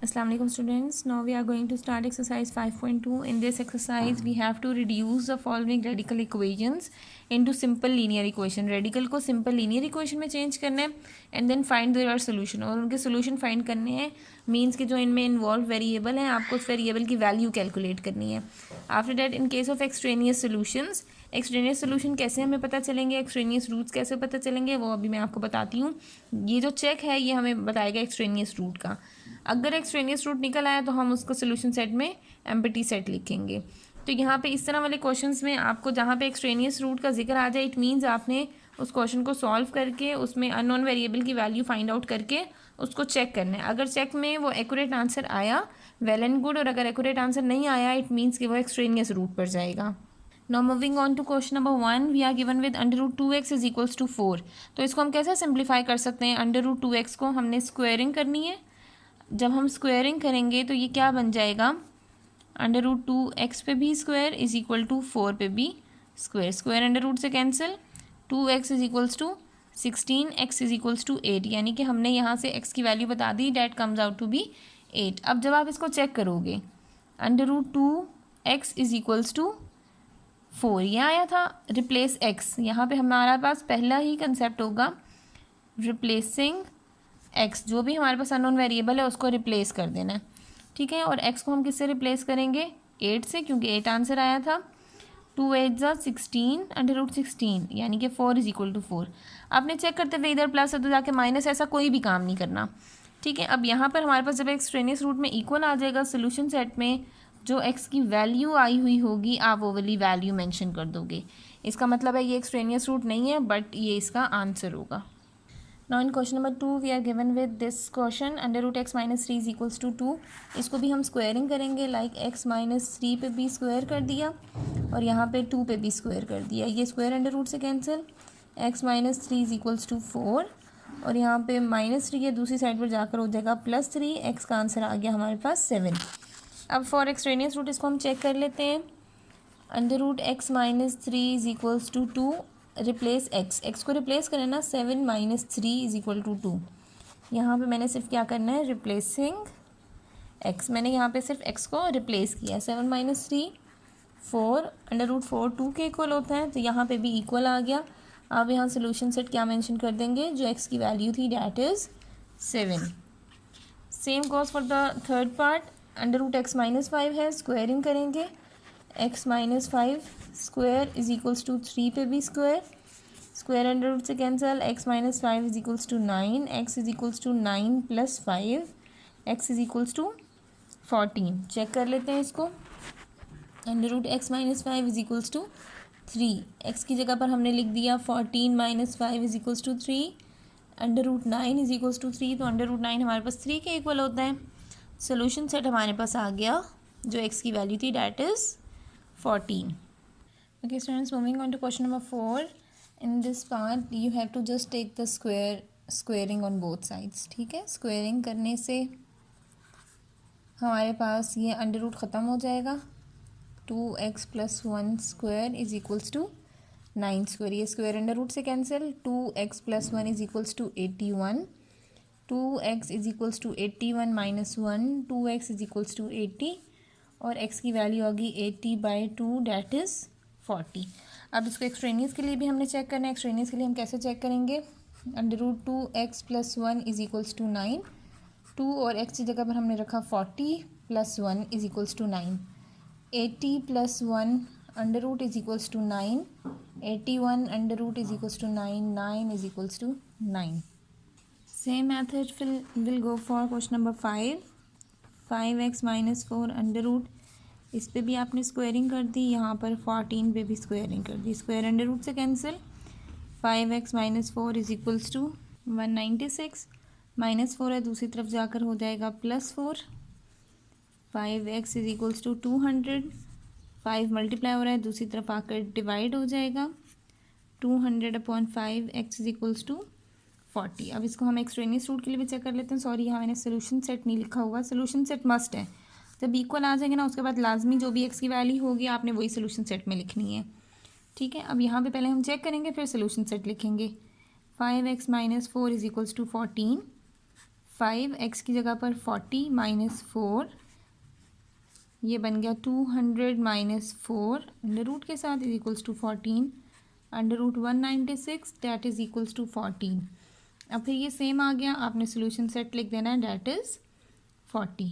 Assalamu alaikum students. Now we are going to start exercise 5.2. In this exercise we have to reduce the following radical equations into simple linear equation. Radical को simple linear equation में change करना है and then find their solution और उनके solution find करने हैं. Means कि जो इनमें involved variable हैं आपको उस variable की value calculate करनी है. After that in case of extraneous solutions, extraneous solution कैसे हमें पता चलेंगे, एक्सट्रेनियस रूट्स कैसे पता चलेंगे वो अभी मैं आपको बताती हूँ. ये जो चेक है ये हमें बताएगा एक्सट्रेनियस रूट का. अगर एक्सट्रेनियस रूट निकल आया तो हम उसको सोल्यूशन सेट में एम्प्टी सेट लिखेंगे. तो यहाँ पे इस तरह वाले क्वेश्चंस में आपको जहाँ पे एक्सट्रेनियस रूट का जिक्र आ जाए इट मीन्स आपने उस क्वेश्चन को सॉल्व करके उसमें अननोन वेरिएबल की वैल्यू फाइंड आउट करके उसको चेक करना है. अगर चेक में वो एक्यूरेट आंसर आया वेल एंड गुड, और अगर एक्यूरेट आंसर नहीं आया इट मीन्स कि वो एक्सट्रेनियस रूट पर जाएगा. Now moving on to question number 1, we are given with under root 2x is equals to 4. तो इसको हम कैसे सिंप्लीफाई कर सकते हैं. अंडर रूट 2x को हमने स्क्वायरिंग करनी है. जब हम स्क्वायरिंग करेंगे तो ये क्या बन जाएगा, अंडर रूट 2x पे भी स्क्वायर इज इक्वल टू 4 पे भी स्क्वायर. स्क्वायर अंडर रूट से cancel. 2x is equals to 16, x is equals to 8. यानी कि हमने यहाँ से x की वैल्यू बता दी, that comes out to be 8. अब जब आप इसको चेक करोगे under root 2x is equals to 4 ये आया था. रिप्लेस x, यहाँ पे हमारे पास पहला ही कंसेप्ट होगा रिप्लेसिंग x. जो भी हमारे पास अननोन वेरिएबल है उसको रिप्लेस कर देना है. ठीक है, और x को हम किससे रिप्लेस करेंगे, 8 से, क्योंकि 8 आंसर आया था. 2 8 ज़ा 16 अंडर रूट 16 यानी कि 4 इज इक्वल टू 4. आपने चेक करते हुए इधर प्लस है तो जाके माइनस, ऐसा कोई भी काम नहीं करना. ठीक है, अब यहाँ पर हमारे पास जब एक्सट्रेनियस रूट में इक्वल आ जाएगा सोल्यूशन सेट में जो x की वैल्यू आई हुई होगी आप वो वाली वैल्यू मेंशन कर दोगे. इसका मतलब है ये एक्सट्रेनियस रूट नहीं है बट ये इसका आंसर होगा. Now in question number 2 we are given with this question under root x minus 3 is equals to 2. इसको भी हम स्क्वायरिंग करेंगे लाइक x माइनस 3 पे भी स्क्वायर कर दिया और यहाँ पे 2 पे भी स्क्वायर कर दिया. ये स्क्वायर अंडर रूट से cancel. x minus 3 is equals to 4 और यहाँ पे माइनस 3 है दूसरी साइड पर जाकर हो जाएगा प्लस 3. x का आंसर आ गया हमारे पास 7. अब फॉर एक्सट्रेनियस रूट इसको हम चेक कर लेते हैं. Under root x minus 3 is equals to 2. Replace x को रिप्लेस करें ना, 7 माइनस 3 इज इक्वल टू 2. यहाँ पे मैंने सिर्फ क्या करना है, रिप्लेसिंग x. मैंने यहाँ पे सिर्फ x को रिप्लेस किया. 7 माइनस 3 4 अंडर रूट 4 2 के इक्वल होता है तो यहाँ पे भी इक्वल आ गया. अब यहाँ सोल्यूशन सेट क्या मेंशन कर देंगे, जो x की वैल्यू थी that is 7. Same goes for the third part. Under root x minus 5 है, स्क्वायरिंग करेंगे. x minus 5 square is equals to 3 पे भी स्क्वायर. स्क्वायर अंडर रूट से cancel. x minus 5 is equals to 9. x is equals to 9 plus 5. x is equals to 14. Check कर लेते हैं इसको. Under root x minus 5 is equals to 3. x की जगह पर हमने लिख दिया 14 minus 5 is equals to 3. Under root 9 is equals to 3 तो अंडर रूट 9 हमारे पास 3 के इक्वल होता है. सोल्यूशन सेट हमारे पास आ गया जो x की वैल्यू थी that is 14. Okay students, moving on to question number 4. In this part you have to just take the squaring on both sides. ठीक है, स्क्वेयरिंग करने से हमारे पास ये अंडर रूट ख़त्म हो जाएगा. 2x plus 1 square is equals to 9 square. ये स्क्वायर अंडर रूट से cancel. 2x plus 1 is equals to 81. 2x is equals to 81 minus 1. 2x is equals to 80 और x की वैल्यू होगी 80/2 डैट इज़ 40. अब इसको एक्सट्रेनियस के लिए भी हमने चेक करना है. एक्सट्रेनियस के लिए हम कैसे चेक करेंगे, under root 2x plus 1 is equals to 9. 2 और x की जगह पर हमने रखा 40 plus 1 is equals to 9. 80 plus 1 under root is equals to 9. 81 under root is equals to 9. 9 is equals to 9. Same method will go for question number 5. 5x minus 4 under root, इस पे भी आपने स्क्वायरिंग कर दी. यहाँ पर 14 पे भी स्क्वायरिंग कर दी. स्क्वायर अंडर रूट से cancel. 5x minus 4 is equals to 196. Minus 4 है दूसरी तरफ जाकर हो जाएगा plus 4. 5x is equals to 200. 5 multiply हो रहा है दूसरी तरफ आकर डिवाइड हो जाएगा. 200/5 x इज इक्वल्स टू 40. अब इसको हम एक्सट्रेनियस रूट के लिए भी चेक कर लेते हैं. सॉरी यहाँ मैंने सोल्यूशन सेट नहीं लिखा हुआ. सोल्यूशन सेट मस्ट है. जब इक्वल आ जाएंगे ना उसके बाद लाजमी जो भी x की वैल्यू होगी आपने वही सोल्यूशन सेट में लिखनी है. ठीक है, अब यहाँ पे पहले हम चेक करेंगे फिर सोल्यूशन सेट लिखेंगे. 5x minus 4 is equals to 14. 5 x की जगह पर 40 माइनस 4, ये बन गया 200 माइनस 4 अंडर रूट के साथ is equals to 14 under root 196 that is equals to 14। अब फिर ये सेम आ गया, आपने सोल्यूशन सेट लिख देना है डैट इज़ 40।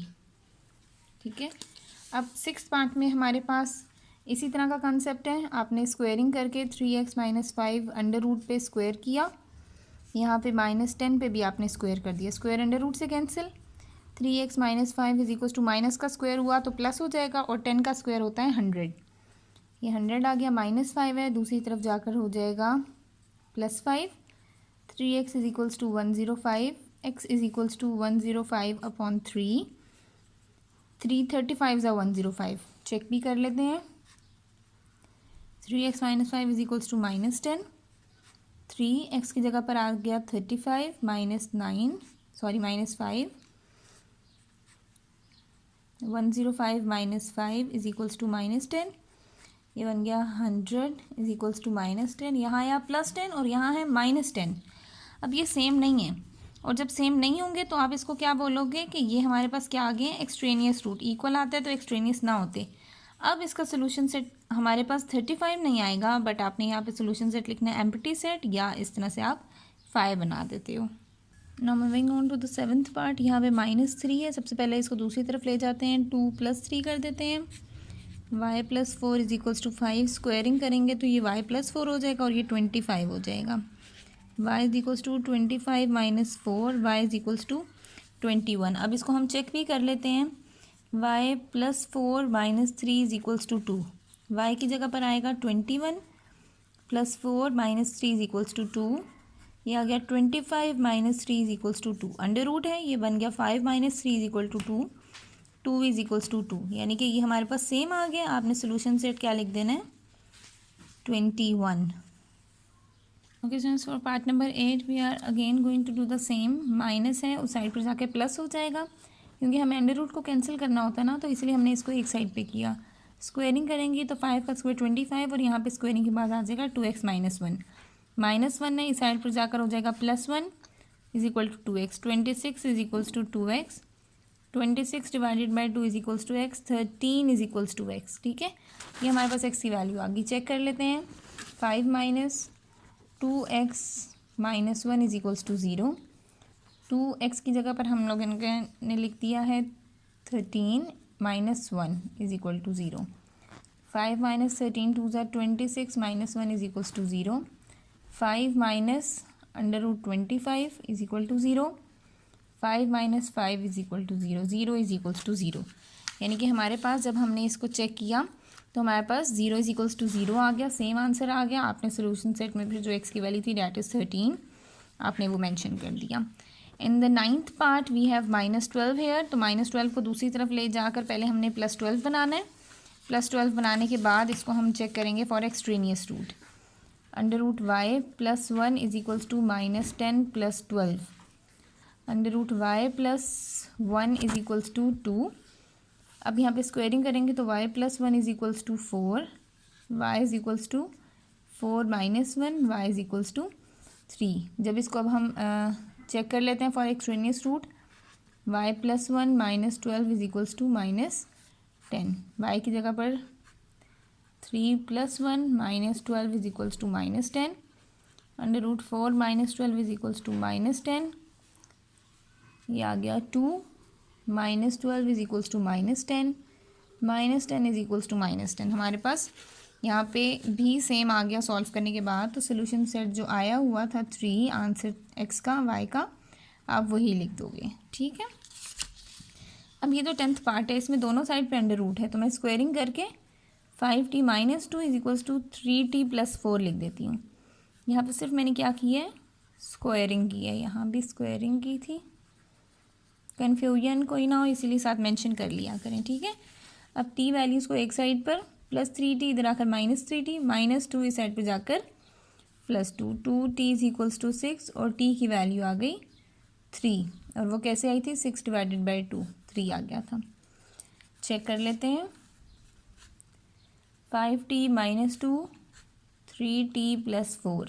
ठीक है, अब 6th पार्ट में हमारे पास इसी तरह का कंसेप्ट है। आपने स्क्वेयरिंग करके 3x माइनस 5 अंडर रूट पे स्क्वेयर किया, यहाँ पे -10 पे भी आपने स्क्वेयर कर दिया, स्क्वेयर अंडर रूट से cancel, 3x minus 5 is equal to minus का स्क्वायर हुआ तो प्लस हो जाएगा और 10 का स्क्वायर होता है 100, ये 100 आ गया, -5 है दूसरी तरफ जाकर हो जाएगा +5, 3x is equals to 105, x is equals to 105 upon 3, 335 ज़ा 105 चेक भी कर लेते हैं। 3x minus 5 is equals to -10, 3x की जगह पर आ गया 35 -5, 105 माइनस 5 इज इक्वल्स टू -10, ये बन गया 100 इज इक्वल्स टू -10, यहाँ आया +10 और यहाँ है -10। अब ये सेम नहीं है, और जब सेम नहीं होंगे तो आप इसको क्या बोलोगे कि ये हमारे पास क्या आ गए हैं, एक्सट्रेनियस रूट। इक्वल आता है तो एक्सट्रेनियस ना होते। अब इसका सोल्यूशन सेट हमारे पास 35 नहीं आएगा, बट आपने यहाँ पे सोल्यूशन सेट लिखना है एम्प्टी सेट, या इस तरह से आप 5 बना देते हो। Now moving on to the 7th part, यहाँ पे -3 है। सबसे पहले इसको दूसरी तरफ ले जाते हैं, 2 + 3 कर देते हैं, y + 4 is equals to 5, squaring करेंगे तो ये y + 4 हो जाएगा और ये 25 हो जाएगा। y is equals to 25 minus 4, y is equals to 21। अब इसको हम चेक भी कर लेते हैं, y + 4 minus 3 is equals to 2, y की जगह पर आएगा 21 + 4 माइनस 3 इज इक्वल्स टू 2, ये आ गया 25 minus 3 is equals to 2, under root है, ये बन गया 5 minus 3 is equal to 2, 2 is equals to 2, यानी कि ये हमारे पास सेम आ गया। आपने सोल्यूशन सेट क्या लिख देना है, 21। Okay students, for part number 8 we are again going to do the same. Minus है, उस साइड पर जाके प्लस हो जाएगा, क्योंकि हमें अंडर रूट को कैंसिल करना होता है ना, तो इसलिए हमने इसको एक साइड पे किया। स्क्वेयरिंग करेंगे तो 5 का स्क्वायर 25, और यहाँ पे स्क्वेयरिंग के बाद आ जाएगा 2x माइनस 1, -1 है, इस साइड पर जाकर हो जाएगा +1 is equal to 2x, 26 is equals to 2x, 26 divided by 2 is equals to x, 13 is equals to x। ठीक है, ये हमारे पास x की वैल्यू आ गई। चेक कर लेते हैं, 5 minus 2x minus 1 is equals to 0, 2x की जगह पर हम लोग ने लिख दिया है 13 minus 1 is equal to 0, 5 minus 13 2 ज़ा 26 minus 1 is equals to 0, 5 minus under root 25 is equal to 0, 5 minus 5 is equal to 0, 0 is equals to 0, यानी कि हमारे पास जब हमने इसको चेक किया तो हमारे पास 0 इज इक्वल्स टू 0 आ गया, सेम आंसर आ गया। आपने सोल्यूशन सेट में फिर जो x की वैल्यू थी डैट इज़ 13, आपने वो मेंशन कर दिया। In the 9th part we have -12 here, तो -12 को दूसरी तरफ ले जाकर पहले हमने +12 बनाना है। +12 बनाने के बाद इसको हम चेक करेंगे for extraneous root, under root y + 1 is equals to -10 + 12, under root y + 1 is equals to 2। अब यहाँ पे स्क्वेयरिंग करेंगे तो y + 1 is equals to 4, y is equals to 4 minus 1, y is equals to 3। जब इसको अब हम चेक कर लेते हैं for extraneous root, y + 1 minus 12 is equals to -10, y की जगह पर 3 + 1 minus 12 is equals to -10, under root 4 minus 12 is equals to -10, ये आ गया 2 -12 is equals to -10, -10 is equals to -10। हमारे पास यहाँ पे भी सेम आ गया सॉल्व करने के बाद, तो सोल्यूशन सेट जो आया हुआ था 3 आंसर x का y का, आप वही लिख दोगे। ठीक है, अब ये जो 10th पार्ट है इसमें दोनों साइड पे अंडर रूट है, तो मैं स्क्वेयरिंग करके 5t - 2 is equals to 3t + 4 लिख देती हूँ। यहाँ पे सिर्फ मैंने क्या की है, स्क्वायरिंग की है, यहाँ भी स्क्वायरिंग की थी, कन्फ्यूजन कोई ना हो इसीलिए साथ मेंशन कर लिया करें। ठीक है, अब t वैल्यूज़ को एक साइड पर, +3t इधर आकर -3t, -2 इस साइड पर जाकर +2, 2t इज इक्वल्स टू 6, और t की वैल्यू आ गई 3, और वो कैसे आई थी, 6 डिवाइडेड बाई 2, 3 आ गया था। चेक कर लेते हैं, 5t - 2, 3t + 4,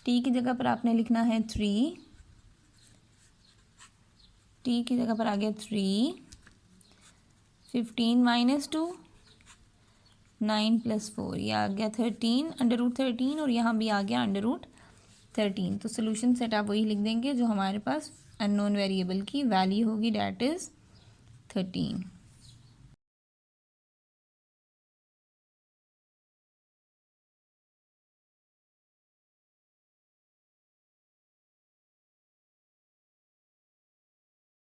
t की जगह पर आपने लिखना है 3, टी की जगह पर आ गया 3, 15 माइनस 2, 9 प्लस 4, ये आ गया 13 √13 और यहाँ भी आ गया √13। तो सोल्यूशन सेट आप वही लिख देंगे जो हमारे पास अननोन वेरिएबल की वैल्यू होगी, डैट इज़ 13।